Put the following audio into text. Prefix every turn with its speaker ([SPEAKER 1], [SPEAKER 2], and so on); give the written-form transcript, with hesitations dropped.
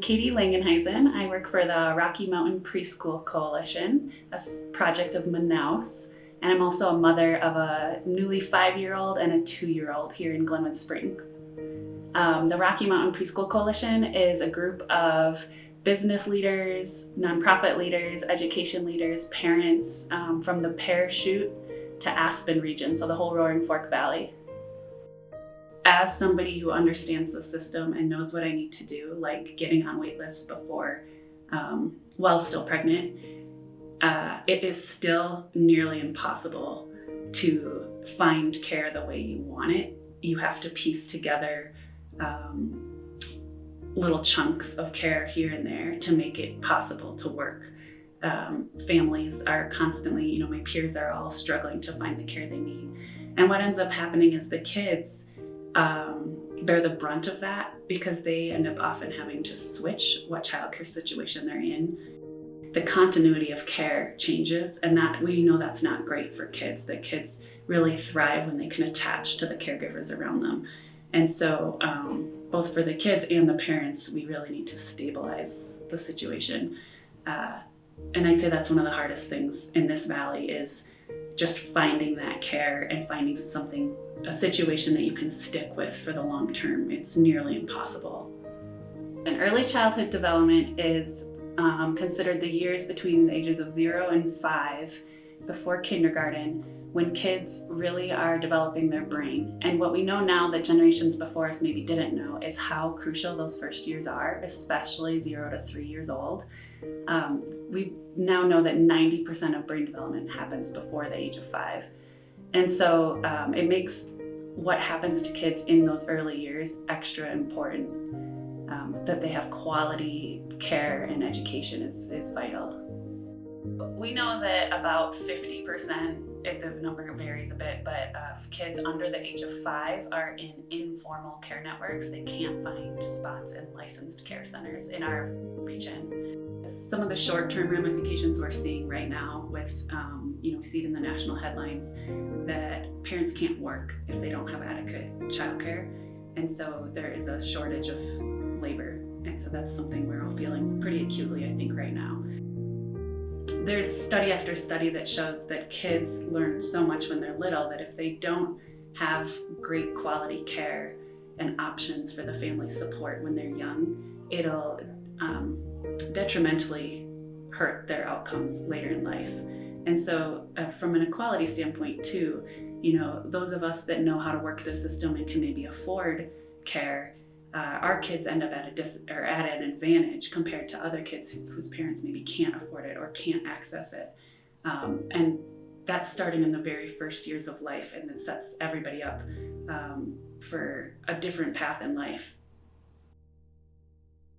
[SPEAKER 1] Katie Langenhuizen. I work for the Rocky Mountain Preschool Coalition, a project of Manaus, and I'm also a mother of a newly 5-year-old and a 2-year-old here in Glenwood Springs. The Rocky Mountain Preschool Coalition is a group of business leaders, nonprofit leaders, education leaders, parents from the Parachute to Aspen region, so the whole Roaring Fork Valley. As somebody who understands the system and knows what I need to do, like getting on wait lists before, while still pregnant, it is still nearly impossible to find care the way you want it. You have to piece together little chunks of care here and there to make it possible to work. Families are constantly, my peers are all struggling to find the care they need. And what ends up happening is the kids bear the brunt of that because they end up often having to switch what childcare situation they're in. The continuity of care changes, and that we know that's not great for kids. The kids really thrive when they can attach to the caregivers around them. And so both for the kids and the parents, we really need to stabilize the situation. And I'd say that's one of the hardest things in this valley is just finding that care and finding a situation that you can stick with for the long term. It's nearly impossible. And early childhood development is considered the years between the ages of 0 and 5 before kindergarten, when kids really are developing their brain. And what we know now that generations before us maybe didn't know is how crucial those first years are, especially 0 to 3 years old. We now know that 90% of brain development happens before the age of 5. And so it makes what happens to kids in those early years extra important. That they have quality care and education is vital. We know that about 50%, the number varies a bit, but of kids under the age of 5 are in informal care networks. They can't find spots in licensed care centers in our region. Some of the short-term ramifications we're seeing right now with, we see it in the national headlines, that parents can't work if they don't have adequate childcare. And so there is a shortage of labor. And so that's something we're all feeling pretty acutely, I think, right now. There's study after study that shows that kids learn so much when they're little that if they don't have great quality care and options for the family support when they're young, it'll detrimentally hurt their outcomes later in life. And so from an equality standpoint too, those of us that know how to work the system and can maybe afford care, our kids end up at an advantage compared to other kids whose parents maybe can't afford it or can't access it. And that's starting in the very first years of life, and it sets everybody up for a different path in life